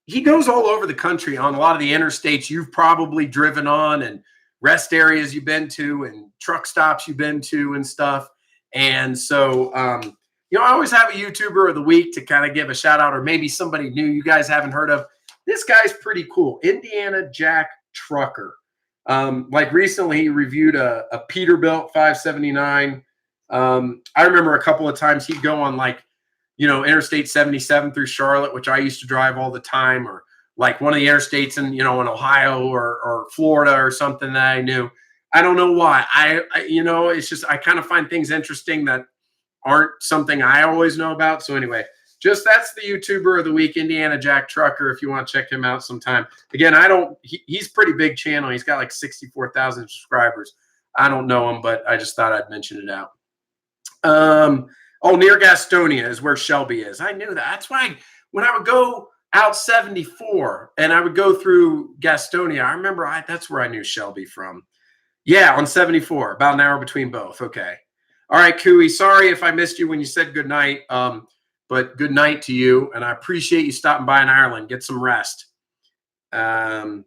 He goes all over the country on a lot of the interstates you've probably driven on, and rest areas you've been to, and truck stops you've been to and stuff. And so, I always have a YouTuber of the week to kind of give a shout out, or maybe somebody new you guys haven't heard of. This guy's pretty cool. Indiana Jack Trucker. Like recently he reviewed a Peterbilt 579. I remember a couple of times he'd go on like, Interstate 77 through Charlotte, which I used to drive all the time, or like one of the interstates in Ohio or Florida or something that I knew. I don't know why. It's just, I kind of find things interesting that aren't something I always know about. So anyway, that's the YouTuber of the week, Indiana Jack Trucker, if you want to check him out sometime. Again, he's pretty big channel. He's got like 64,000 subscribers. I don't know him, but I just thought I'd mention it out. Near Gastonia is where Shelby is. I knew that. That's why when I would go out 74 and I would go through Gastonia, I remember that's where I knew Shelby from. Yeah, on 74, about an hour between both. Okay. All right, Cooey. Sorry if I missed you when you said good night. But good night to you, and I appreciate you stopping by in Ireland. Get some rest. Mount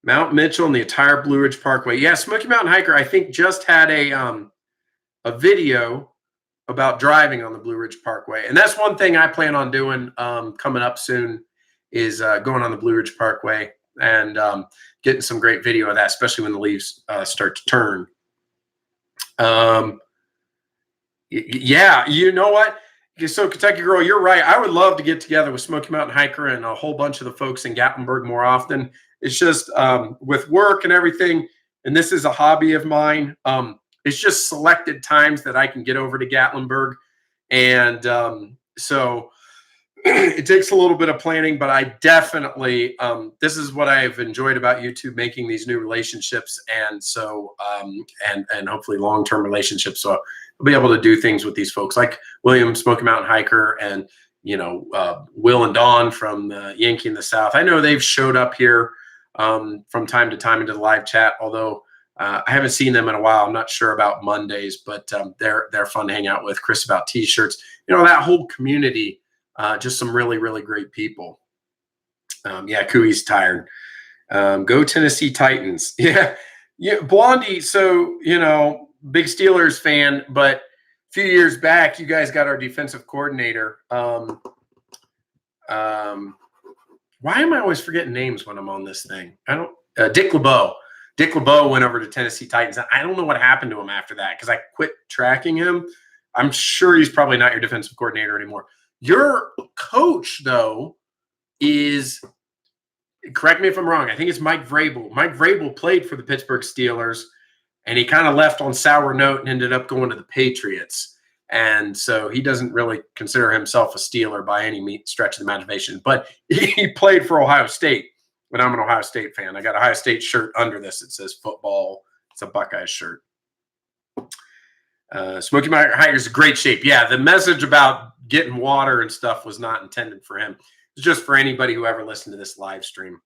Mitchell and the entire Blue Ridge Parkway. Yeah, Smoky Mountain Hiker, I think, just had a video about driving on the Blue Ridge Parkway. And that's one thing I plan on doing coming up soon is going on the Blue Ridge Parkway and getting some great video of that, especially when the leaves start to turn. Yeah, you know what? So Kentucky Girl, you're right. I would love to get together with Smoky Mountain Hiker and a whole bunch of the folks in Gatlinburg more often. It's just with work and everything, and this is a hobby of mine. It's just selected times that I can get over to Gatlinburg. And so it takes a little bit of planning, but I definitely, this is what I've enjoyed about YouTube, making these new relationships. And so, and hopefully long-term relationships. So I'll be able to do things with these folks like William, Smoky Mountain Hiker, and, Will and Dawn from the Yankee in the South. I know they've showed up here from time to time into the live chat, although I haven't seen them in a while. I'm not sure about Mondays, but they're fun to hang out with. Chris about t-shirts, that whole community, just some really, really great people. Yeah, Cooey's tired. Go Tennessee Titans. Yeah, Blondie. So, big Steelers fan, but a few years back, you guys got our defensive coordinator. Why am I always forgetting names when I'm on this thing? Dick LeBeau. Dick LeBeau went over to Tennessee Titans. I don't know what happened to him after that because I quit tracking him. I'm sure he's probably not your defensive coordinator anymore. Your coach, though, is, correct me if I'm wrong, I think it's Mike Vrabel. Mike Vrabel played for the Pittsburgh Steelers, and he kind of left on sour note and ended up going to the Patriots. And so he doesn't really consider himself a Steeler by any stretch of the imagination. But he played for Ohio State. But I'm an Ohio State fan. I got a Ohio State shirt under this. It says football. It's a Buckeye shirt. Smoky Mountain Hiker is in great shape. Yeah, the message about getting water and stuff was not intended for him. It's just for anybody who ever listened to this live stream.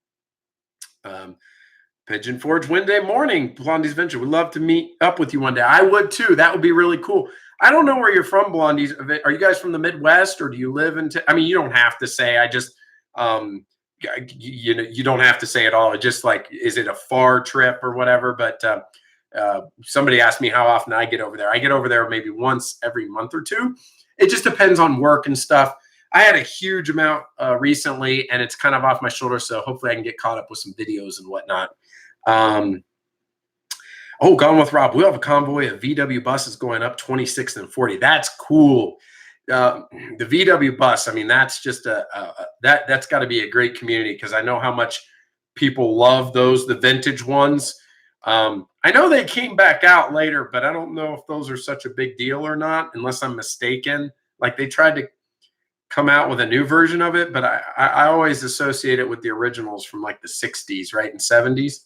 Pigeon Forge Wednesday morning, Blondies Adventure. We'd love to meet up with you one day. I would too. That would be really cool. I don't know where you're from, Blondies. Are you guys from the Midwest, or do you live in? You don't have to say. I just, you don't have to say it all. It just like, is it a far trip or whatever? But somebody asked me how often I get over there. I get over there maybe once every month or two. It just depends on work and stuff. I had a huge amount recently, and it's kind of off my shoulder. So hopefully I can get caught up with some videos and whatnot. Gone with Rob. We'll have a convoy of VW buses going up 26th and 40. That's cool. The VW bus, I mean, that's just that's got to be a great community, because I know how much people love those, the vintage ones. I know they came back out later, but I don't know if those are such a big deal or not, unless I'm mistaken. Like, they tried to come out with a new version of it, but I always associate it with the originals from like the 60s, right, and 70s.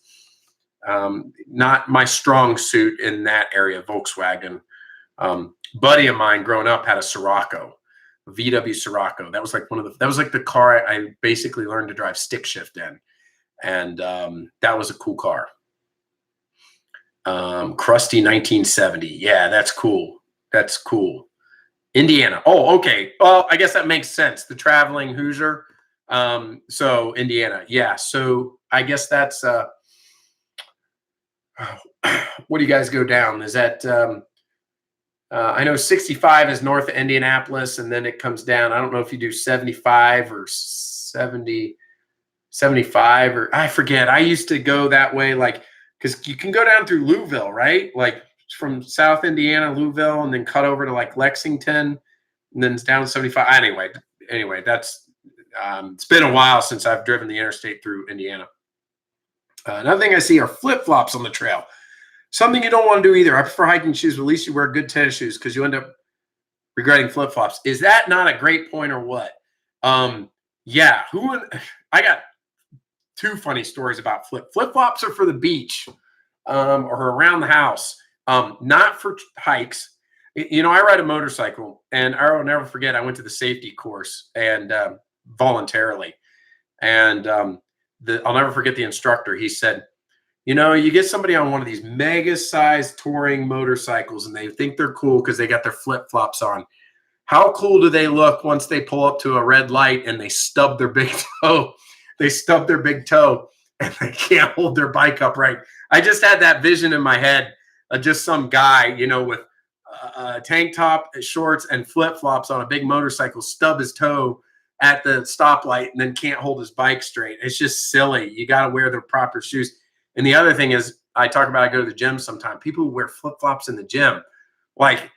Not my strong suit in that area, Volkswagen. Buddy of mine growing up had a Scirocco, a VW Scirocco. That was like that was like the car I basically learned to drive stick shift in. And that was a cool car. Crusty 1970. Yeah, that's cool. That's cool. Indiana. Oh, okay. Well, I guess that makes sense. The traveling Hoosier. So Indiana. Yeah. So I guess that's what do you guys go down? Is that I know 65 is north of Indianapolis, and then it comes down. I don't know if you do 75 or 70, 75, or I forget. I used to go that way, like, because you can go down through Louisville, right? Like from South Indiana, Louisville, and then cut over to like Lexington, and then it's down 75. Anyway, that's it's been a while since I've driven the interstate through Indiana. Another thing I see are flip-flops on the trail. Something you don't want to do either. I prefer hiking shoes, but at least you wear good tennis shoes because you end up regretting flip-flops. Is that not a great point or what? Yeah. I got two funny stories about flip-flops are for the beach or around the house, not for hikes. You know, I ride a motorcycle, and I will never forget. I went to the safety course and voluntarily, and I'll never forget the instructor. He said, you know, you get somebody on one of these mega-sized touring motorcycles, and they think they're cool because they got their flip-flops on. How cool do they look once they pull up to a red light and they stub their big toe? They stub their big toe, and they can't hold their bike upright. I just had that vision in my head of just some guy, you know, with a tank top, shorts, and flip-flops on a big motorcycle, stub his toe at the stoplight, and then can't hold his bike straight. It's just silly. You got to wear the proper shoes. And the other thing is, I talk about, I go to the gym sometimes. People who wear flip-flops in the gym. Like,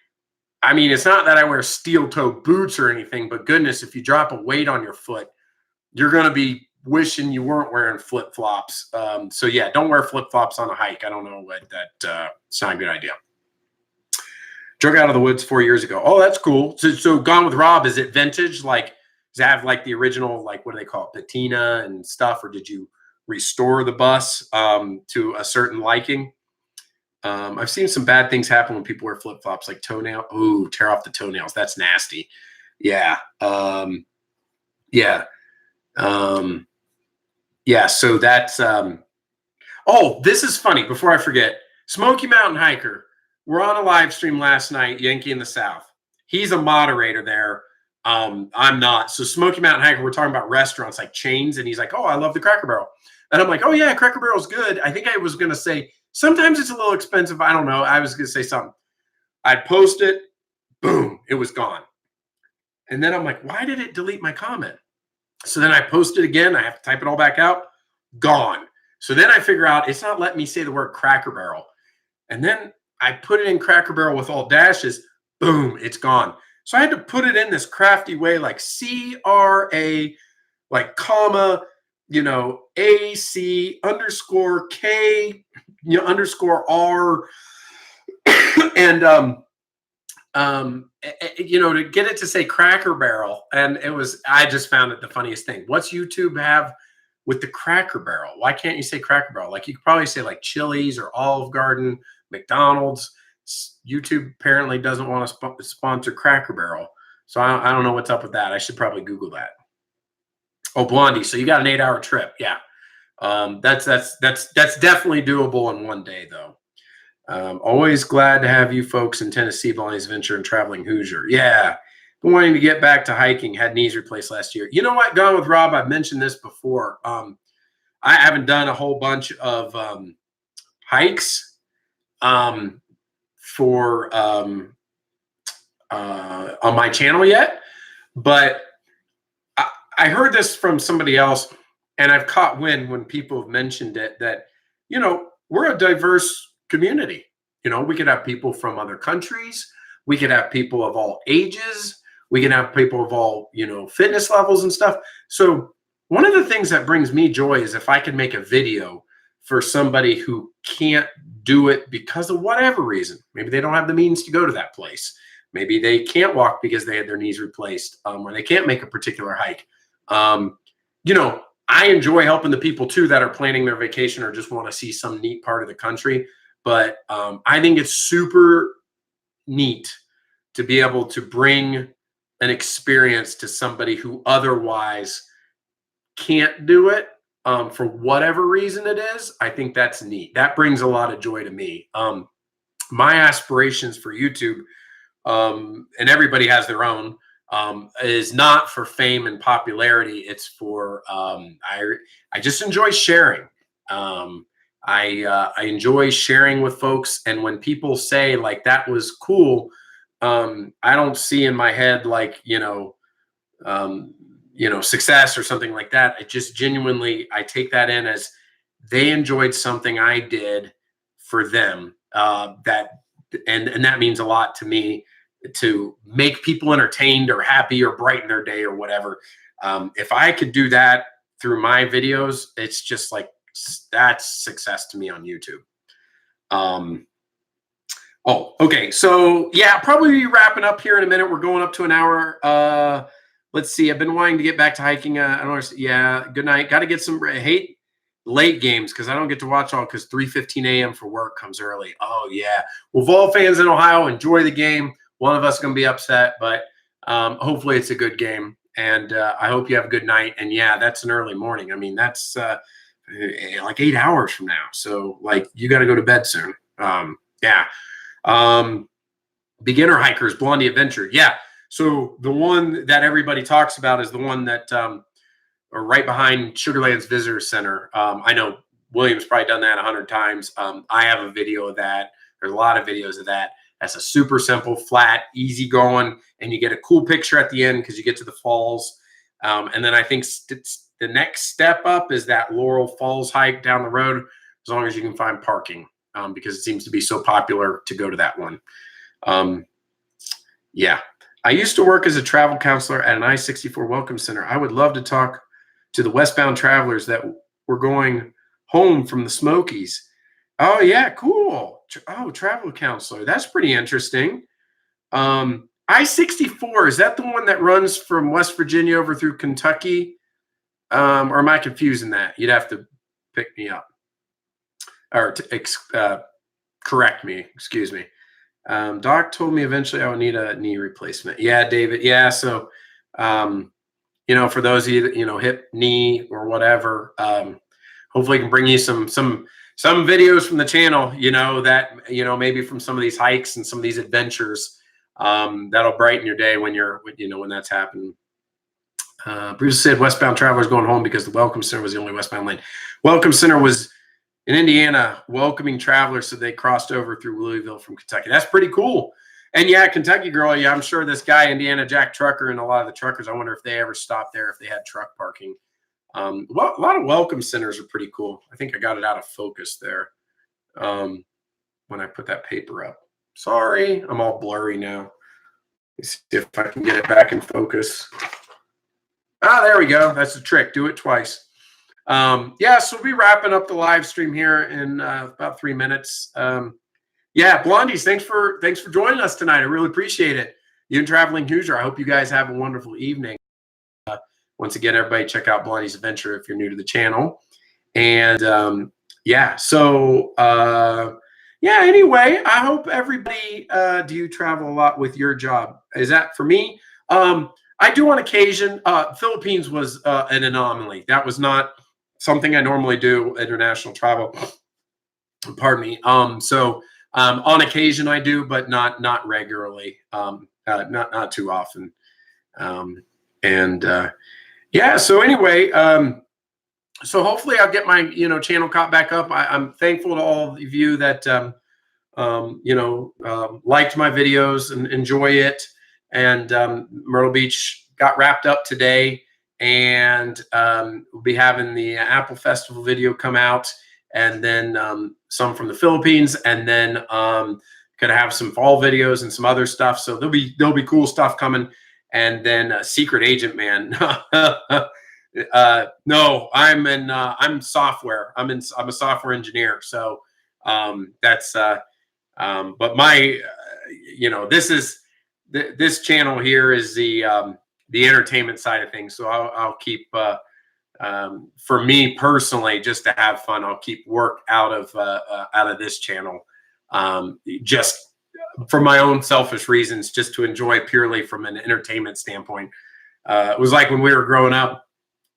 I mean, it's not that I wear steel-toe boots or anything, but goodness, if you drop a weight on your foot, you're going to be wishing you weren't wearing flip-flops. So, yeah, don't wear flip-flops on a hike. I don't know what it's not a good idea. Drug out of the woods 4 years ago. Oh, that's cool. So Gone with Rob, is it vintage? Like, does it have, like, the original, like, what do they call it, patina and stuff, or did you restore the bus to a certain liking? I've seen some bad things happen when people wear flip-flops, like toenail. Ooh, tear off the toenails. That's nasty. Yeah. Yeah. Yeah. So that's, oh, this is funny. Before I forget, Smoky Mountain Hiker. We're on a live stream last night, Yankee in the South. He's a moderator there. I'm not. So Smoky Mountain Hiker, we're talking about restaurants like chains, and he's like, oh, I love the Cracker Barrel. And I'm like, oh, yeah, Cracker Barrel's good. I think I was going to say, sometimes it's a little expensive. I don't know. I was going to say something. I'd post it. Boom. It was gone. And then I'm like, why did it delete my comment? So then I post it again. I have to type it all back out. Gone. So then I figure out it's not letting me say the word Cracker Barrel. And then I put it in Cracker Barrel with all dashes. Boom. It's gone. So I had to put it in this crafty way, like CRA, like comma, you know, AC underscore K, you know, underscore R, and you know, to get it to say Cracker Barrel. And it was, I just found it the funniest thing. What's YouTube have with the Cracker Barrel? Why can't you say Cracker Barrel? Like, you could probably say like Chili's or Olive Garden, McDonald's. YouTube apparently doesn't want to sponsor Cracker Barrel. So I don't know what's up with that. I should probably Google that. Oh, Blondie. So you got an 8-hour trip. Yeah. That's definitely doable in one day, though. Always glad to have you folks in Tennessee, Blondies Adventure and Traveling Hoosier. Yeah. Been wanting to get back to hiking. Had knees replaced last year. You know what? Gone with Rob, I've mentioned this before. I haven't done a whole bunch of hikes for on my channel yet, but I heard this from somebody else, and I've caught wind when people have mentioned it, that, you know, we're a diverse community. You know, we could have people from other countries. We could have people of all ages. We can have people of all, you know, fitness levels and stuff. So one of the things that brings me joy is if I can make a video for somebody who can't do it because of whatever reason. Maybe they don't have the means to go to that place. Maybe they can't walk because they had their knees replaced, or they can't make a particular hike. You know, I enjoy helping the people too that are planning their vacation or just want to see some neat part of the country. But I think it's super neat to be able to bring an experience to somebody who otherwise can't do it. for whatever reason it is, I think that's neat. That brings a lot of joy to me. My aspirations for YouTube, and everybody has their own, is not for fame and popularity. It's for I just enjoy sharing. I enjoy sharing with folks, and when people say like that was cool, I don't see in my head like success or something like that. I just genuinely I take that in as they enjoyed something I did for them. And that means a lot to me, to make people entertained or happy or brighten their day or whatever. If I could do that through my videos, it's just like that's success to me on YouTube. Oh, okay. So yeah, probably be wrapping up here in a minute. We're going up to an hour. Let's see. I've been wanting to get back to hiking. I don't know. Yeah. Good night. Got to get some. I hate late games because I don't get to watch all because 3:15 a.m. for work comes early. Oh yeah. Well, Vol fans in Ohio, enjoy the game. One of us is going to be upset, but hopefully it's a good game. And I hope you have a good night. And yeah, that's an early morning. I mean, that's like 8 hours from now. So like you got to go to bed soon. Yeah. Beginner hikers, Blondie Adventure. Yeah. So the one that everybody talks about is the one that or right behind Sugarland's Visitor Center. I know William's probably done that 100 times. I have a video of that. There's a lot of videos of that. That's a super simple, flat, easy going, and you get a cool picture at the end because you get to the falls. And then I think the next step up is that Laurel Falls hike down the road, as long as you can find parking, because it seems to be so popular to go to that one. Yeah. I used to work as a travel counselor at an I-64 Welcome Center. I would love to talk to the westbound travelers that were going home from the Smokies. Oh, yeah, cool. Oh, travel counselor. That's pretty interesting. I-64, is that the one that runs from West Virginia over through Kentucky? Or am I confusing that? You'd have to pick me up. Or correct me, excuse me. Doc told me eventually I would need a knee replacement. Yeah, David. Yeah, so for those of you that hip, knee, or whatever, hopefully I can bring you some videos from the channel. That maybe from some of these hikes and some of these adventures, that'll brighten your day when when that's happening. Bruce said westbound travelers going home because the Welcome Center was the only westbound lane. Welcome Center was in Indiana, welcoming travelers, so they crossed over through Louisville from Kentucky. That's pretty cool. And yeah, Kentucky girl, yeah, I'm sure this guy, Indiana Jack Trucker, and a lot of the truckers, I wonder if they ever stopped there, if they had truck parking. Well, a lot of welcome centers are pretty cool. I think I got it out of focus there when I put that paper up. Sorry, I'm all blurry now. Let's see if I can get it back in focus. Ah, there we go. That's the trick. Do it twice. Yeah, so we'll be wrapping up the live stream here in about 3 minutes. Yeah, Blondies, thanks for joining us tonight. I really appreciate it. You and Traveling Hoosier, I hope you guys have a wonderful evening. Once again, everybody check out Blondies Adventure if you're new to the channel. And yeah, so yeah, anyway, I hope everybody, do you travel a lot with your job? Is that for me? I do on occasion. Philippines was an anomaly. That was not something I normally do, international travel. Pardon me. So on occasion I do, but not regularly. Not too often. Yeah. So anyway, so hopefully I'll get my channel caught back up. I'm thankful to all of you that liked my videos and enjoy it. And Myrtle Beach got wrapped up today. And we'll be having the Apple Festival video come out, and then some from the Philippines, and then gonna have some fall videos and some other stuff. So there'll be cool stuff coming. And then Secret Agent Man. No, I'm software. I'm a software engineer. So that's but my this channel here is the entertainment side of things. So I'll keep, for me personally, just to have fun, I'll keep work out of this channel, just for my own selfish reasons, just to enjoy purely from an entertainment standpoint. It was like when we were growing up,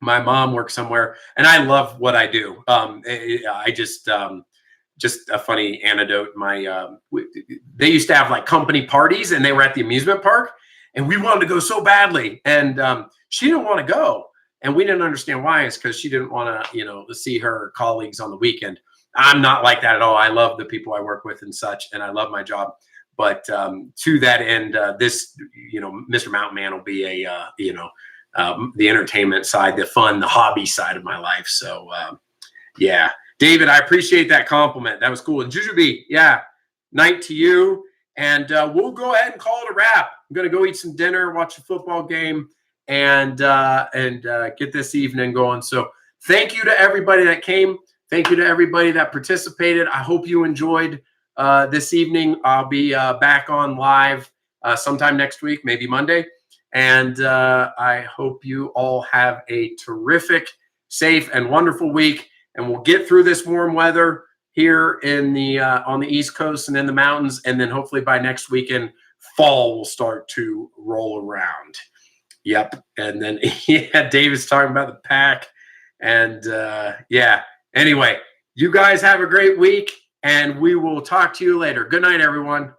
my mom works somewhere, and I love what I do. I just a funny anecdote. They used to have like company parties, and they were at the amusement park, and we wanted to go so badly, and she didn't want to go, and we didn't understand why. It's because she didn't want to, see her colleagues on the weekend. I'm not like that at all. I love the people I work with and such, and I love my job. But to that end, this, Mr. Mountain Man will be a, the entertainment side, the fun, the hobby side of my life. So, yeah. David, I appreciate that compliment. That was cool. And Jujubee, yeah, night to you. And we'll go ahead and call it a wrap. I'm going to go eat some dinner, watch a football game, and get this evening going. So thank you to everybody that came. Thank you to everybody that participated. I hope you enjoyed this evening. I'll be back on live sometime next week, maybe Monday. And I hope you all have a terrific, safe, and wonderful week. And we'll get through this warm weather here in the on the East Coast and in the mountains. And then hopefully by next weekend, fall will start to roll around. Yep. And then, yeah, David's talking about the pack. And yeah. Anyway, you guys have a great week, and we will talk to you later. Good night, everyone.